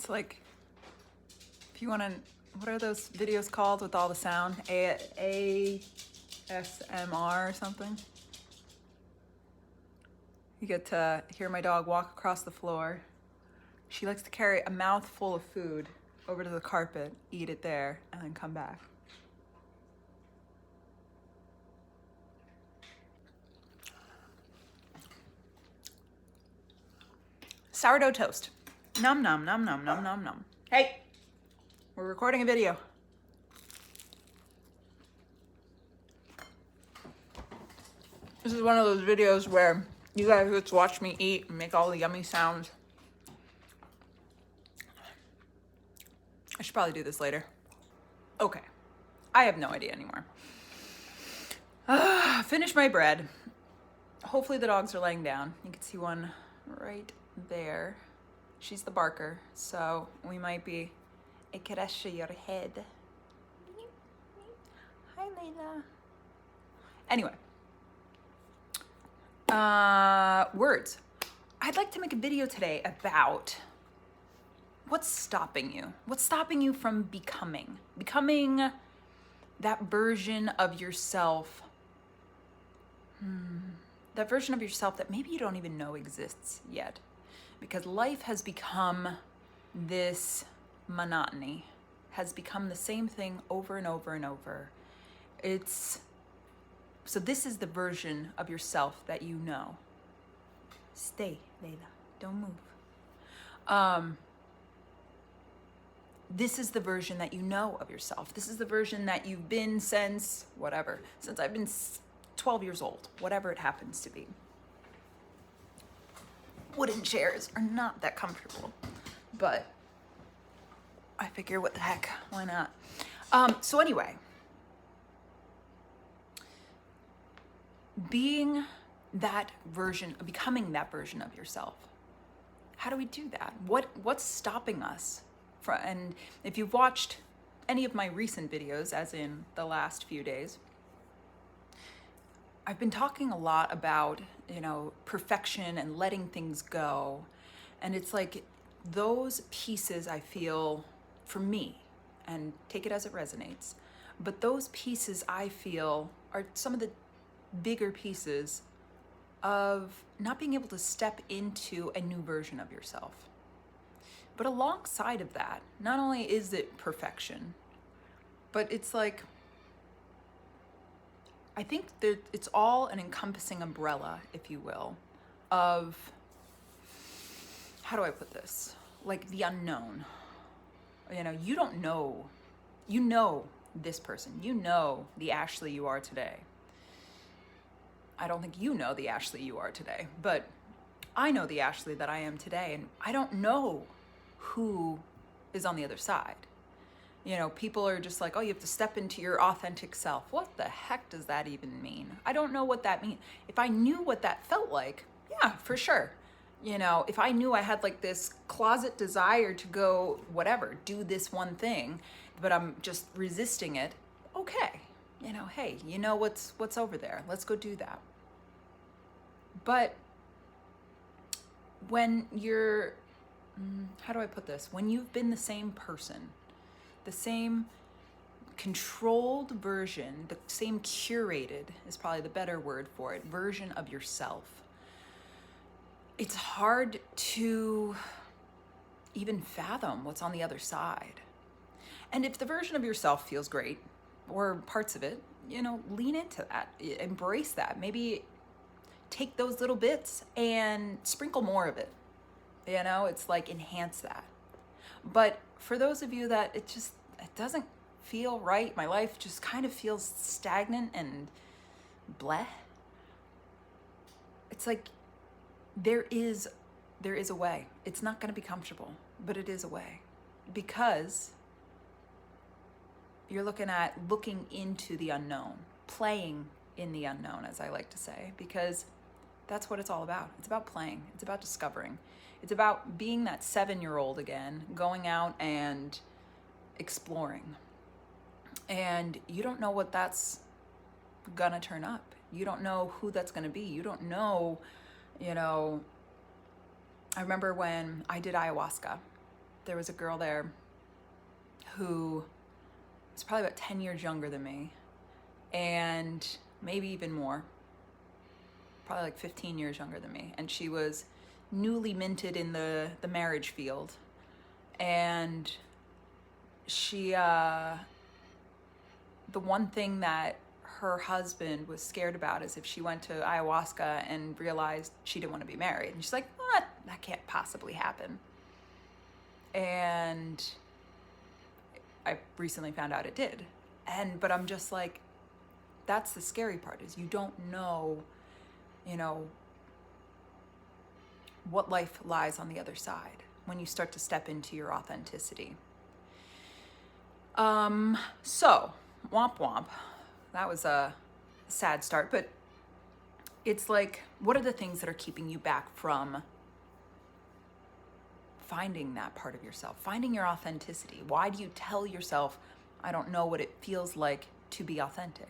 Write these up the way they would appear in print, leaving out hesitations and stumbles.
It's like, if you want to, what are those videos called with all the sound? ASMR or something? You get to hear my dog walk across the floor. She likes to carry a mouthful of food over to the carpet, eat it there, and then come back. Sourdough toast. Nom nom nom nom nom nom nom. Hey, we're recording a video. This is one of those videos where you guys just watch me eat and make all the yummy sounds. I should probably do this later. Okay, I have no idea anymore. Finish my bread. Hopefully the dogs are laying down. You can see one right there. She's the barker, so we might be a caress your head. Hi, Layla. Anyway, words. I'd like to make a video today about what's stopping you. What's stopping you from becoming that version of yourself. That version of yourself that maybe you don't even know exists yet. Because life has become this monotony, has become the same thing over and over and over. So this is the version of yourself that you know. Stay, Layla, don't move. This is the version that you know of yourself. This is the version that you've been since I've been 12 years old, whatever it happens to be. Wooden chairs are not that comfortable, but I figure what the heck, why not? So anyway, becoming that version of yourself. How do we do that? What's stopping us? And if you've watched any of my recent videos, as in the last few days, I've been talking a lot about, perfection and letting things go. And it's like those pieces I feel, for me, and take it as it resonates, but those pieces I feel are some of the bigger pieces of not being able to step into a new version of yourself. But alongside of that, not only is it perfection, but it's like, I think that it's all an encompassing umbrella, if you will, of, how do I put this? Like the unknown. You don't know. You know this person. You know the Ashley you are today. I don't think you know the Ashley you are today, but I know the Ashley that I am today, and I don't know who is on the other side. People are just like, oh, you have to step into your authentic self. What the heck does that even mean? I don't know what that means. If I knew what that felt like, yeah, for sure. If I knew I had like this closet desire to go do this one thing, but I'm just resisting it, okay. Hey, what's over there? Let's go do that. But when you're, how do I put this? When you've been the same person, the same controlled version, the same curated is probably the better word for it, version of yourself, it's hard to even fathom what's on the other side. And if the version of yourself feels great, or parts of it, lean into that, embrace that. Maybe take those little bits and sprinkle more of it. It's like enhance that. But for those of you that it doesn't feel right, my life just kind of feels stagnant and bleh. It's like there is a way. It's not going to be comfortable, but it is a way, because you're looking into the unknown, playing in the unknown, as I like to say, because that's what it's all about. It's about playing. It's about discovering. It's about being that 7-year-old again, going out and exploring. And you don't know what that's gonna turn up. You don't know who that's gonna be. You don't know, I remember when I did ayahuasca there was a girl there who was probably about 10 years younger than me, and maybe even more, probably like 15 years younger than me. And she was newly minted in the marriage field. And she, the one thing that her husband was scared about is if she went to ayahuasca and realized she didn't want to be married. And she's like, what? That can't possibly happen. And I recently found out it did. But I'm just like, that's the scary part, is you don't know, what life lies on the other side when you start to step into your authenticity. So, womp womp. That was a sad start, but it's like, what are the things that are keeping you back from finding that part of yourself, finding your authenticity? Why do you tell yourself, I don't know what it feels like to be authentic?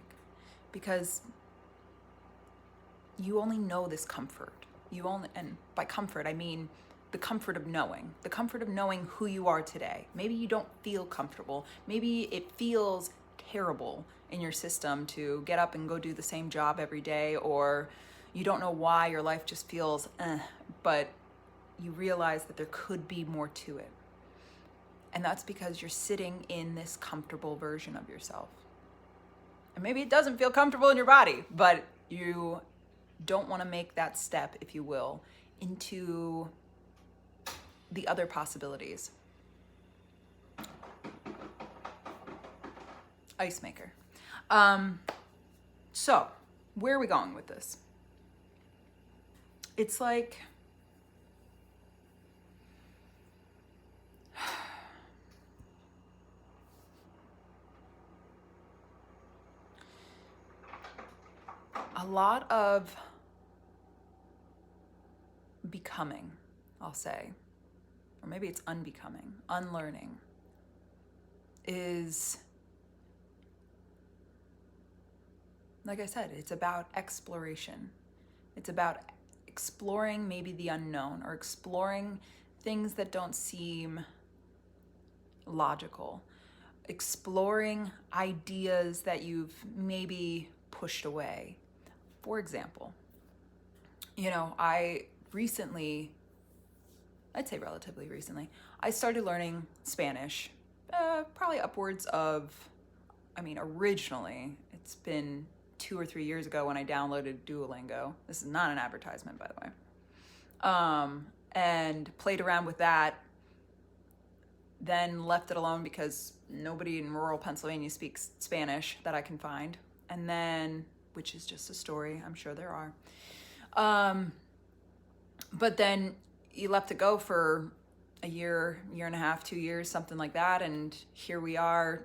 Because you only know this comfort. And by comfort, I mean the comfort of knowing who you are today. Maybe you don't feel comfortable. Maybe it feels terrible in your system to get up and go do the same job every day, or you don't know why your life just feels but you realize that there could be more to it. And that's because you're sitting in this comfortable version of yourself. And maybe it doesn't feel comfortable in your body, but you don't want to make that step, if you will, into the other possibilities. Ice maker. So, where are we going with this? It's like, a lot of becoming, I'll say, or maybe it's unbecoming, unlearning, is, like I said, it's about exploration. It's about exploring maybe the unknown, or exploring things that don't seem logical, exploring ideas that you've maybe pushed away. For example, I recently, I'd say relatively recently, I started learning Spanish, probably upwards of, originally, it's been 2 or 3 years ago when I downloaded Duolingo. This is not an advertisement, by the way. And played around with that, then left it alone because nobody in rural Pennsylvania speaks Spanish that I can find. And then, which is just a story, I'm sure there are. But then you left it go for a year and a half, 2 years, something like that. And here we are,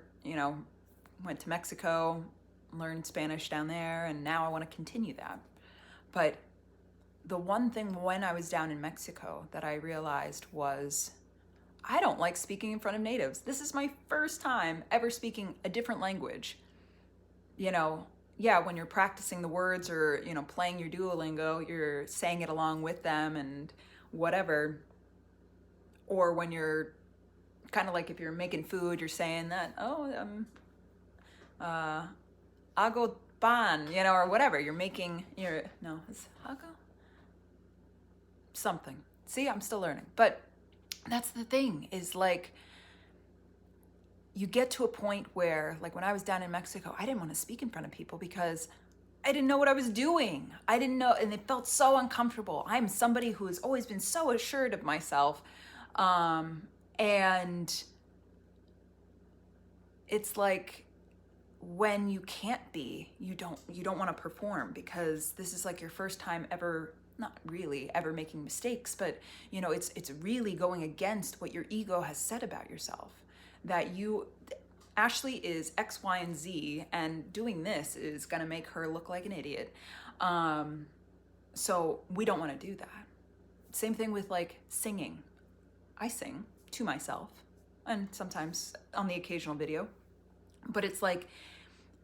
went to Mexico, learned Spanish down there, and now I want to continue that. But the one thing when I was down in Mexico that I realized was, I don't like speaking in front of natives. This is my first time ever speaking a different language. When you're practicing the words or, playing your Duolingo, you're saying it along with them and whatever. Or when you're kind of like, if you're making food, you're saying that, hago pan, or whatever. You're making, it's hago? Something. See, I'm still learning. But that's the thing, is like, you get to a point where, like when I was down in Mexico, I didn't want to speak in front of people because I didn't know what I was doing. I didn't know, and it felt so uncomfortable. I'm somebody who has always been so assured of myself. And it's like, when you can't be, you don't want to perform, because this is like your first time ever, not really ever making mistakes, but it's really going against what your ego has said about yourself. That Ashley is X, Y, and Z, and doing this is gonna make her look like an idiot. So we don't want to do that. Same thing with like singing. I sing to myself, and sometimes on the occasional video, but it's like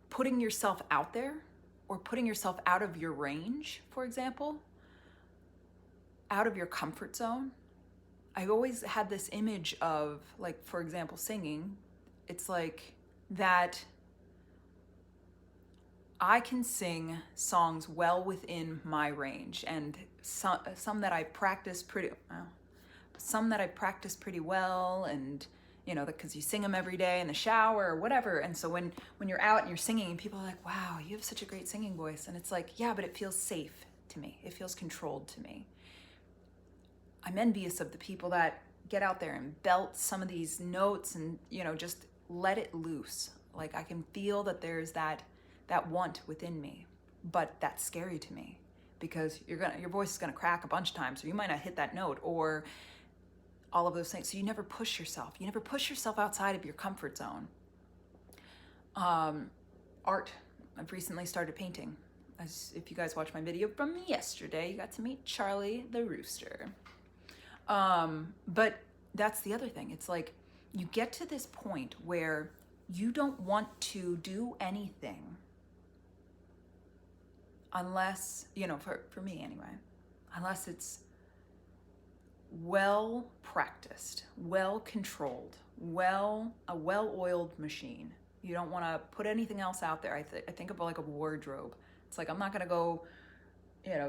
putting yourself out there, or putting yourself out of your range, for example, out of your comfort zone, I've always had this image of, like, for example, singing. It's like that I can sing songs well within my range, and some that I practice pretty well, some that I practice pretty well, and because you sing them every day in the shower or whatever. And so when you're out and you're singing, and people are like, "Wow, you have such a great singing voice," and it's like, yeah, but it feels safe to me. It feels controlled to me. I'm envious of the people that get out there and belt some of these notes and just let it loose. Like, I can feel that there's that want within me, but that's scary to me, because your voice is gonna crack a bunch of times, or you might not hit that note, or all of those things. So you never push yourself. You never push yourself outside of your comfort zone. Art. I've recently started painting. If you guys watched my video from yesterday, you got to meet Charlie the rooster. But that's the other thing. It's like you get to this point where you don't want to do anything unless, for me anyway, unless it's well practiced, well controlled, a well-oiled machine. You don't want to put anything else out there. I think of like a wardrobe. It's like, I'm not going to go,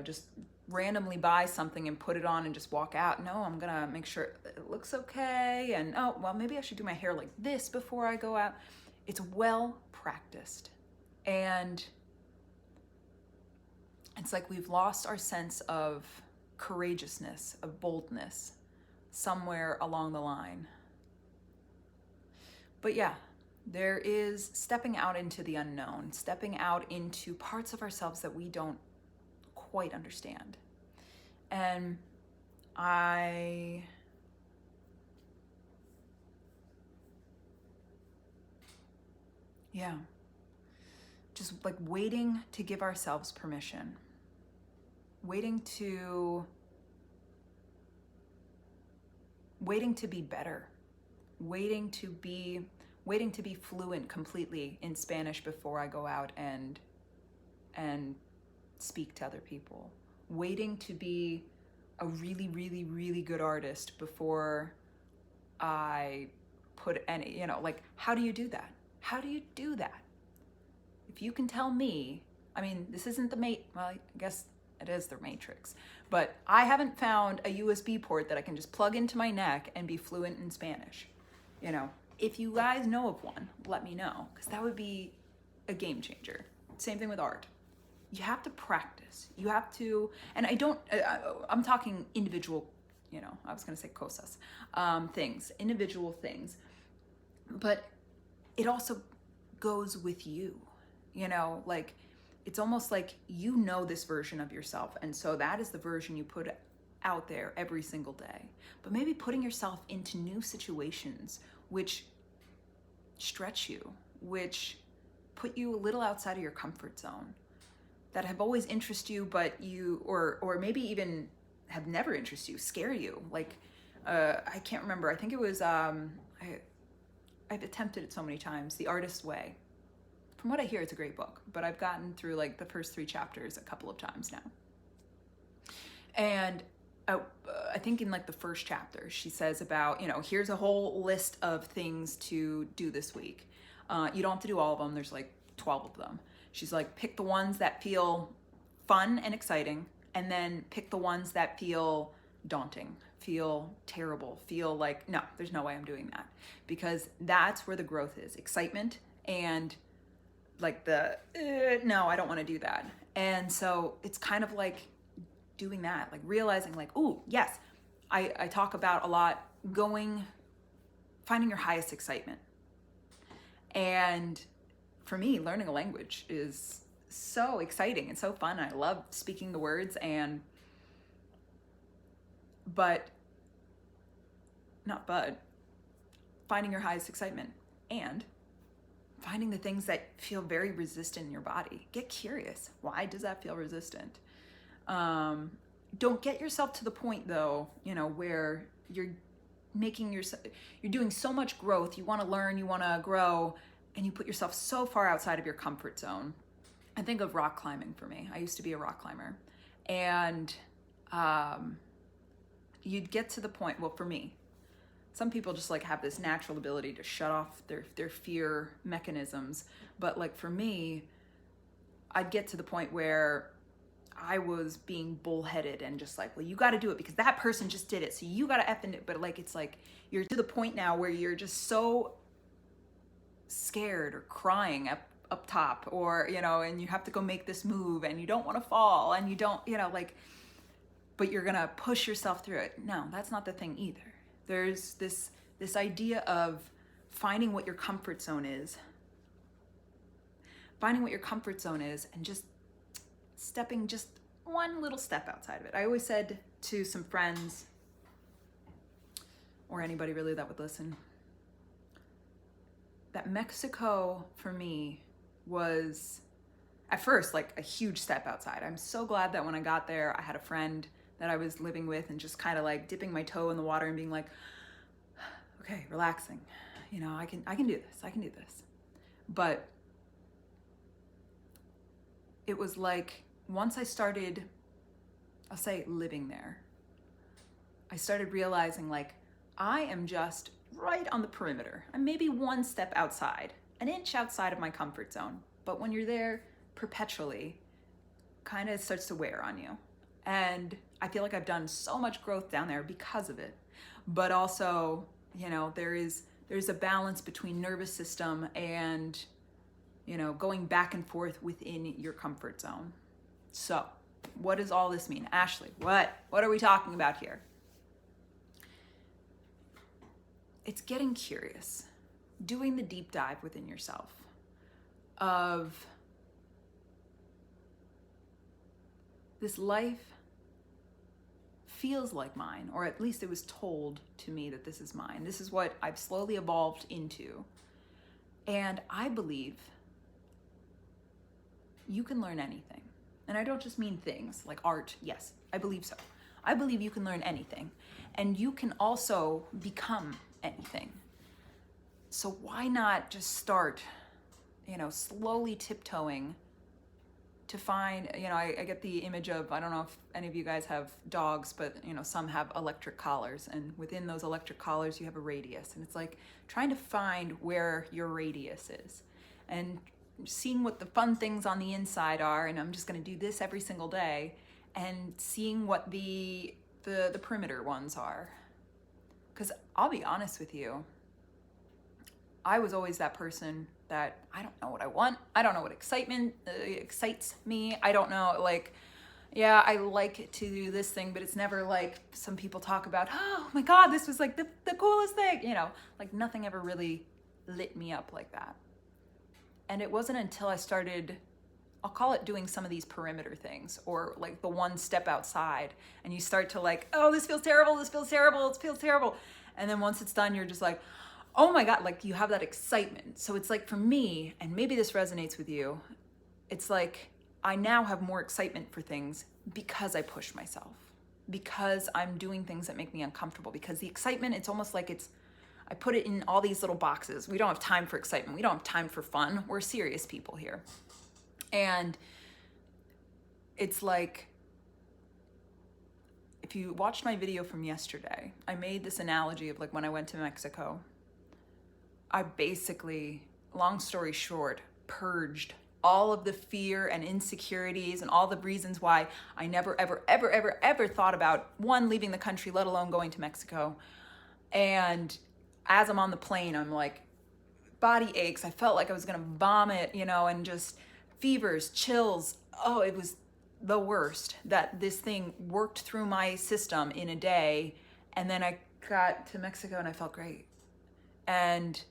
just randomly buy something and put it on and just walk out. No, I'm going to make sure it looks okay. And, oh, well, maybe I should do my hair like this before I go out. It's well practiced. And it's like we've lost our sense of courageousness, of boldness somewhere along the line. But yeah, there is stepping out into the unknown, stepping out into parts of ourselves that we don't quite understand. And just like waiting to give ourselves permission, waiting to be better, waiting to be fluent completely in Spanish before I go out and speak to other people, waiting to be a really, really, really good artist before I put any, like, how do you do that? How do you do that? If you can tell me, I mean, this isn't well, I guess it is the Matrix, but I haven't found a USB port that I can just plug into my neck and be fluent in Spanish. If you guys know of one, let me know, because that would be a game changer. Same thing with art. You have to practice. You have to, and I'm talking individual, I was going to say cosas, things, individual things, but it also goes with you, like, it's almost like this version of yourself, and so that is the version you put out there every single day. But maybe putting yourself into new situations which stretch you, which put you a little outside of your comfort zone, that have always interested you, but or maybe even have never interested you, scare you. Like, I can't remember. I think it was, I've attempted it so many times, The Artist's Way. From what I hear, it's a great book, but I've gotten through like the first 3 chapters a couple of times now. And I think in like the first chapter, she says about, here's a whole list of things to do this week. You don't have to do all of them. There's like 12 of them. She's like, pick the ones that feel fun and exciting, and then pick the ones that feel daunting, feel terrible, feel like, no, there's no way I'm doing that. Because that's where the growth is. Excitement and like no, I don't want to do that. And so it's kind of like doing that, like realizing like, ooh, yes, I talk about a lot finding your highest excitement. And for me, learning a language is so exciting and so fun. I love speaking the words finding your highest excitement and finding the things that feel very resistant in your body. Get curious. Why does that feel resistant? Don't get yourself to the point though, where you're doing so much growth. You want to learn, you want to grow, and you put yourself so far outside of your comfort zone. I think of rock climbing for me. I used to be a rock climber, and you'd get to the point, well, for me, some people just like have this natural ability to shut off their fear mechanisms. But like for me, I'd get to the point where I was being bullheaded and just like, well, you got to do it because that person just did it. So you got to effing it. But like, it's like, you're to the point now where you're just so scared or crying up top, or, you know, and you have to go make this move and you don't want to fall and you don't, you know, like, but you're going to push yourself through it. No, that's not the thing either. There's this idea of finding what your comfort zone is, and just stepping just one little step outside of it. I always said to some friends, or anybody really that would listen, that Mexico for me was at first like a huge step outside. I'm so glad that when I got there, I had a friend that I was living with and just kind of like dipping my toe in the water and being like, okay, relaxing, you know, I can do this. But it was like, once I started, I'll say living there, I started realizing like, I am just right on the perimeter. I'm maybe one step outside, an inch outside of my comfort zone. But when you're there perpetually, kind of starts to wear on you. And I feel like I've done so much growth down there because of it. But also, you know, there's a balance between nervous system and, you know, going back and forth within your comfort zone. So what does all this mean? Ashley, what are we talking about here? It's getting curious, doing the deep dive within yourself of this life feels like mine, or at least it was told to me that this is mine. This is what I've slowly evolved into. And I believe you can learn anything. And I don't just mean things like art. Yes, I believe so. I believe you can learn anything. And you can also become anything. So why not just start, you know, slowly tiptoeing to find, you know, I get the image of, I don't know if any of you guys have dogs, but, you know, some have electric collars, and within those electric collars you have a radius, and it's like trying to find where your radius is and seeing what the fun things on the inside are. And I'm just going to do this every single day, and seeing what the perimeter ones are. Because I'll be honest with you, I was always that person that I don't know what I want. I don't know what excites me. I don't know, like, yeah, I like to do this thing, but it's never like some people talk about, oh my God, this was like the coolest thing, you know, like nothing ever really lit me up like that. And it wasn't until I started, I'll call it doing some of these perimeter things, or like the one step outside, and you start to like, oh, this feels terrible. And then once it's done, you're just like, oh my God, like you have that excitement. So it's like for me, and maybe this resonates with you, it's like I now have more excitement for things because I push myself, because I'm doing things that make me uncomfortable, because the excitement, it's almost like I put it in all these little boxes. We don't have time for excitement. We don't have time for fun. We're serious people here. And it's like, if you watched my video from yesterday, I made this analogy of like when I went to Mexico, I basically, long story short, purged all of the fear and insecurities and all the reasons why I never, ever thought about, one, leaving the country, let alone going to Mexico. And as I'm on the plane, I'm like, body aches. I felt like I was gonna vomit, you know, and just fevers, chills. Oh, it was the worst that this thing worked through my system in a day. And then I got to Mexico and I felt great. And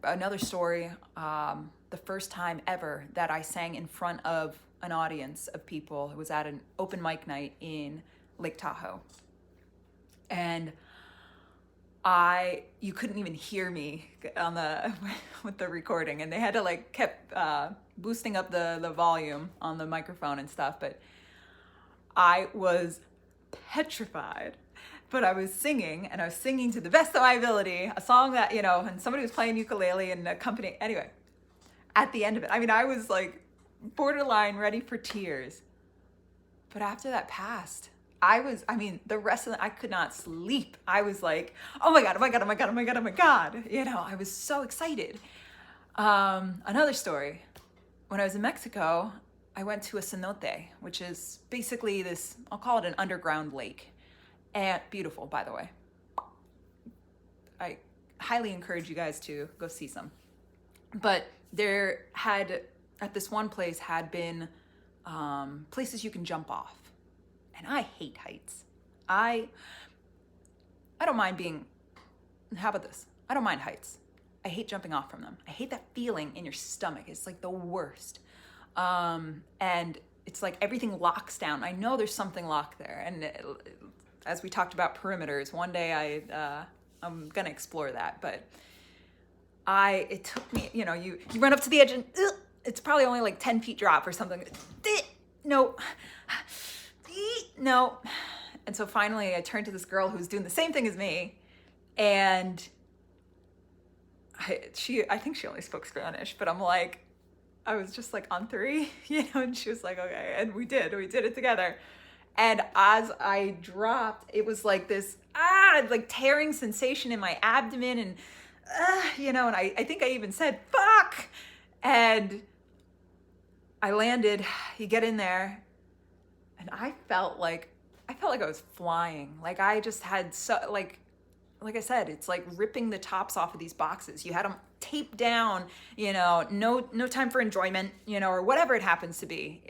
another story, the first time ever that I sang in front of an audience of people, it was at an open mic night in Lake Tahoe. And you couldn't even hear me on with the recording, and they had to like kept boosting up the volume on the microphone and stuff, but I was petrified. But I was singing, and I was singing to the best of my ability, a song that, you know, and somebody was playing ukulele and accompanying. Anyway, at the end of it, I mean, I was like borderline ready for tears. But after that passed, the rest of I could not sleep. I was like, oh my God, oh my God, oh my God, oh my God, oh my God. I was so excited. Another story. When I was in Mexico, I went to a cenote, which is basically this, I'll call it an underground lake. And beautiful, by the way. I highly encourage you guys to go see some. But there had, at this one place, had been places you can jump off. And I hate heights. I don't mind being, how about this? I don't mind heights. I hate jumping off from them. I hate that feeling in your stomach. It's like the worst. And it's like everything locks down. I know there's something locked there. And as we talked about perimeters, one day I'm gonna explore that. But it took me, you run up to the edge and it's probably only like 10 feet drop or something. No. No. And so finally I turned to this girl who was doing the same thing as me. And I think she only spoke Spanish, but I was just like on 3, and she was like, okay. And we did it together. And as I dropped, it was like this, like tearing sensation in my abdomen and, and I think I even said, fuck. And I landed, you get in there, and I felt like I was flying. Like I just had like I said, it's like ripping the tops off of these boxes. You had them taped down, no time for enjoyment, or whatever it happens to be.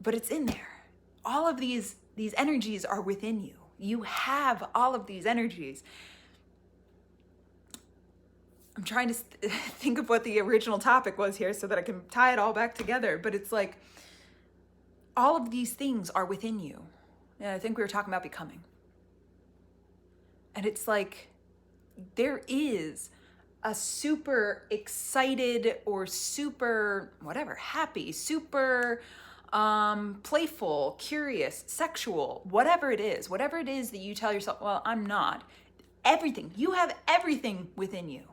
But it's in there. All of these energies are within you. You have all of these energies. I'm trying to think of what the original topic was here so that I can tie it all back together. But it's like all of these things are within you. And I think we were talking about becoming. And it's like there is a super excited or super whatever, happy, super playful, curious, sexual, whatever it is that you tell yourself, well, I'm not. Everything. You have everything within you.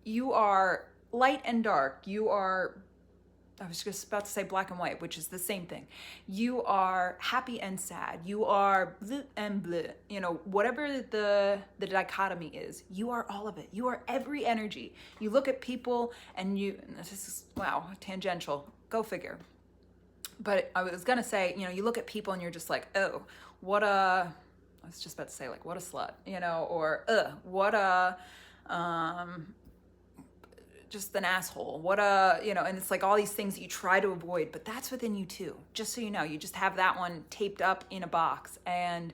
You are light and dark. You are, I was just about to say black and white, which is the same thing. You are happy and sad. You are bleh and bleh. Whatever the dichotomy is, you are all of it. You are every energy. You look at people and this is, wow, tangential. Go figure. But I was going to say, you look at people and you're just like, oh, I was just about to say, like, what a slut, or, what a, just an asshole, and it's like all these things that you try to avoid, but that's within you too. Just so you know, you just have that one taped up in a box, and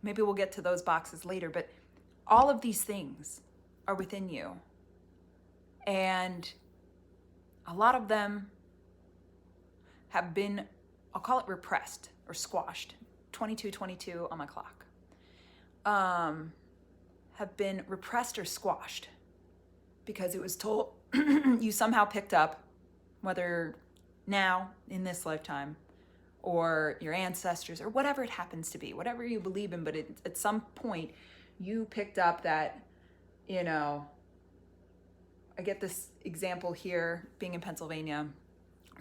maybe we'll get to those boxes later, but all of these things are within you. And a lot of them have been, I'll call it repressed or squashed, 22:22 on my clock, have been repressed or squashed because it was told you somehow picked up, whether now in this lifetime or your ancestors or whatever it happens to be, whatever you believe in, but at some point you picked up that, I get this example here, being in Pennsylvania.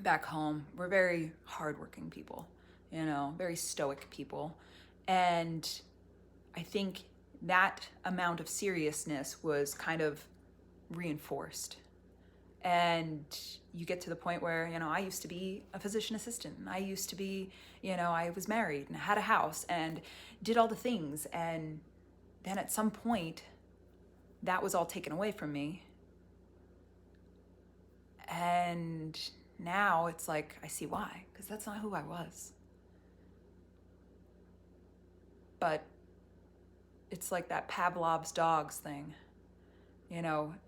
Back home, we're very hardworking people, very stoic people. And I think that amount of seriousness was kind of reinforced. And you get to the point where, I used to be a physician assistant. I used to be, I was married and had a house and did all the things. And then at some point, that was all taken away from me. And now it's like, I see why, because that's not who I was. But it's like that Pavlov's dogs thing.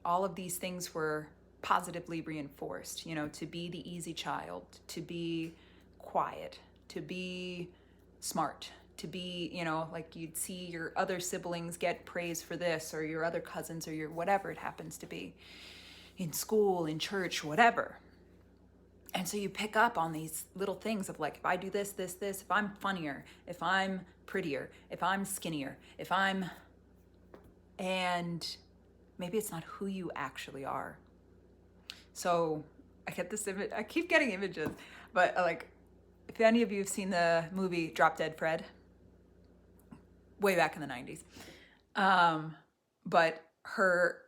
All of these things were positively reinforced, to be the easy child, to be quiet, to be smart, to be, like you'd see your other siblings get praise for this, or your other cousins, or your whatever it happens to be, in school, in church, whatever. And so you pick up on these little things of like, if I do this, if I'm funnier, if I'm prettier, if I'm skinnier, and maybe it's not who you actually are. So I get this image, I keep getting images, but like if any of you have seen the movie Drop Dead Fred, way back in the 90s. But her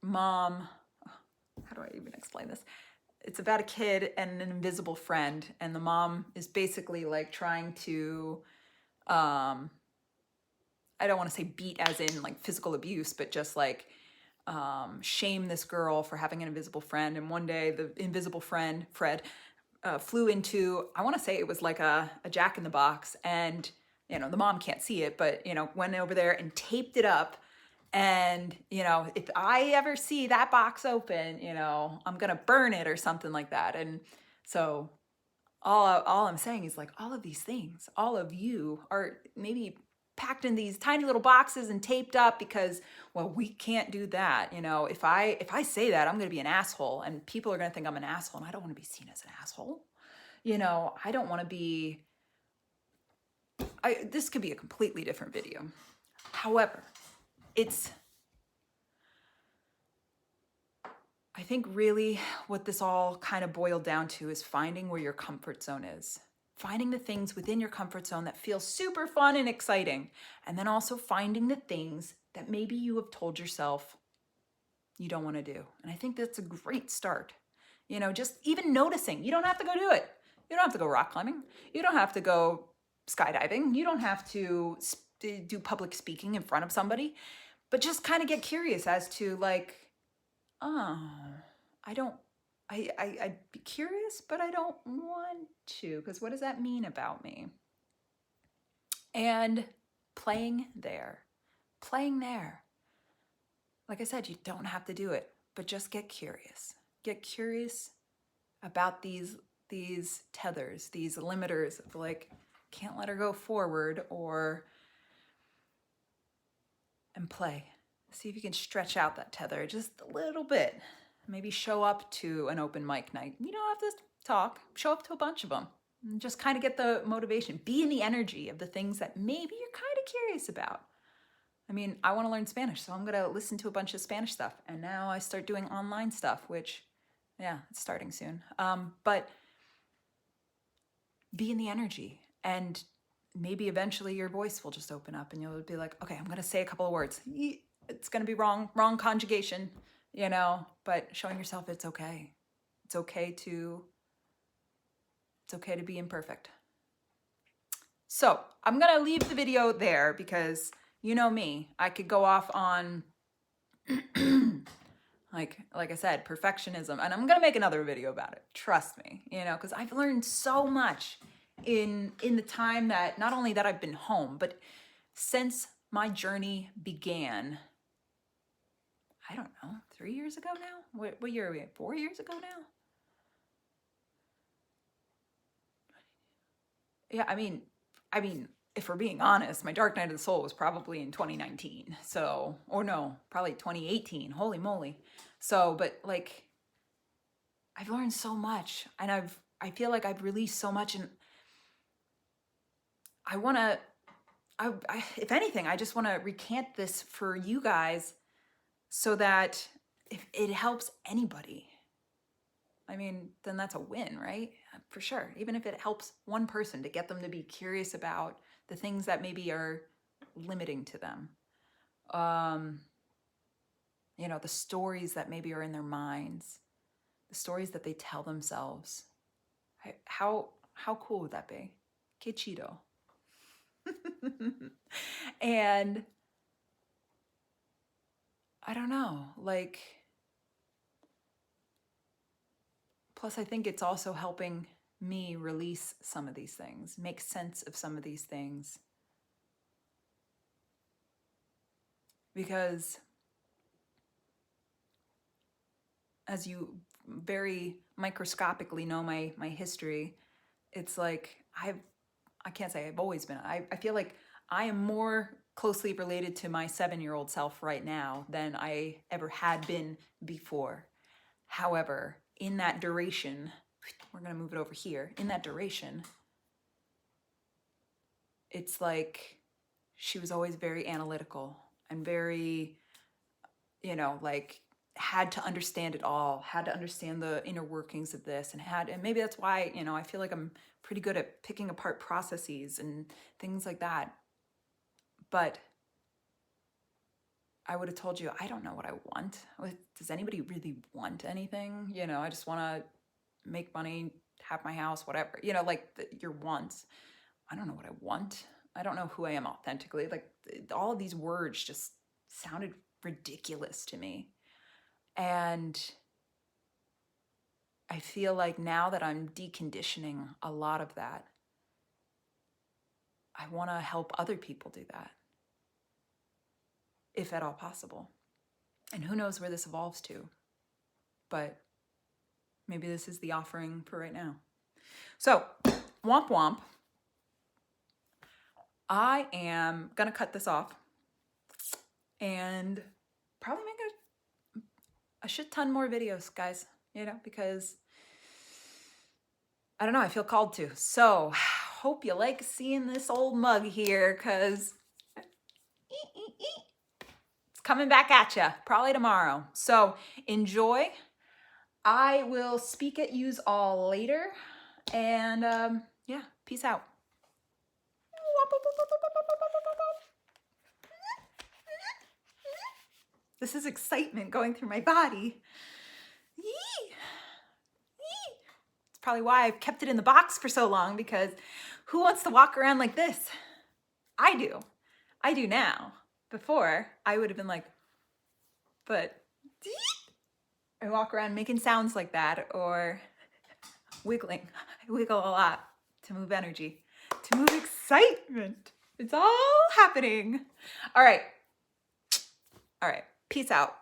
mom, how do I even explain this? It's about a kid and an invisible friend, and the mom is basically like trying to, I don't want to say beat as in like physical abuse, but just like shame this girl for having an invisible friend. And one day the invisible friend, Fred, flew into, I want to say it was like a Jack in the Box, and the mom can't see it, but went over there and taped it up. And if I ever see that box open, I'm gonna burn it or something like that. And so all I'm saying is like all of these things, all of you are maybe packed in these tiny little boxes and taped up because, well, we can't do that. If I say that, I'm going to be an asshole and people are going to think I'm an asshole, and I don't want to be seen as an asshole. I don't want to be, this could be a completely different video. However, I think really what this all kind of boiled down to is finding where your comfort zone is. Finding the things within your comfort zone that feel super fun and exciting. And then also finding the things that maybe you have told yourself you don't want to do. And I think that's a great start. Just even noticing. You don't have to go do it. You don't have to go rock climbing. You don't have to go skydiving. You don't have to do public speaking in front of somebody. But just kind of get curious as to like, oh, I'd be curious, but I don't want to, because what does that mean about me? And playing there. Like I said, you don't have to do it, but just get curious. Get curious about these tethers, these limiters of like, can't let her go forward, and play. See if you can stretch out that tether just a little bit. Maybe show up to an open mic night. You don't have to talk. Show up to a bunch of them. And just kind of get the motivation. Be in the energy of the things that maybe you're kind of curious about. I mean, I want to learn Spanish, so I'm going to listen to a bunch of Spanish stuff. And now I start doing online stuff, which, yeah, it's starting soon. But be in the energy. And maybe eventually your voice will just open up and you'll be like, okay, I'm going to say a couple of words. It's going to be wrong conjugation, but showing yourself it's okay. It's okay to be imperfect. So I'm going to leave the video there because you know me, I could go off on like I said, perfectionism, and I'm going to make another video about it. Trust me, because I've learned so much in the time that not only that I've been home, but since my journey began, I don't know, 3 years ago now? What year are we at? 4 years ago now? Yeah, I mean, if we're being honest, my dark night of the soul was probably in 2019. So, or no, probably 2018. Holy moly. So, but like, I've learned so much, and I feel like I've released so much, and I want to, if anything, I just want to recant this for you guys so that if it helps anybody, I mean, then that's a win, right? For sure. Even if it helps one person to get them to be curious about the things that maybe are limiting to them. The stories that maybe are in their minds, the stories that they tell themselves. How cool would that be? Que chido. And I don't know, like, plus I think it's also helping me release some of these things, make sense of some of these things. Because as you very microscopically know my history, it's like I can't say I've always been. I feel like I am more closely related to my 7-year-old self right now than I ever had been before. However, in that duration, we're going to move it over here. In that duration, it's like she was always very analytical and very, like had to understand it all, had to understand the inner workings of this, and maybe that's why, I feel like I'm pretty good at picking apart processes and things like that. But I would have told you, I don't know what I want. Does anybody really want anything? You know, I just want to make money, have my house, whatever. You know, like your wants. I don't know what I want. I don't know who I am authentically. Like all of these words just sounded ridiculous to me. And I feel like now that I'm deconditioning a lot of that, I want to help other people do that, if at all possible. And who knows where this evolves to, but maybe this is the offering for right now. So, womp womp. I am gonna cut this off and probably make a shit ton more videos, guys, you know, because I don't know, I feel called to. So, hope you like seeing this old mug here, because it's coming back at you probably tomorrow. So, enjoy. I will speak at yous all later. And yeah, peace out. This is excitement going through my body. Yee! It's probably why I've kept it in the box for so long, because who wants to walk around like this? I do. I do now. Before, I would have been like, but I walk around making sounds like that, or wiggling. I wiggle a lot to move energy, to move excitement. It's all happening. All right. Peace out.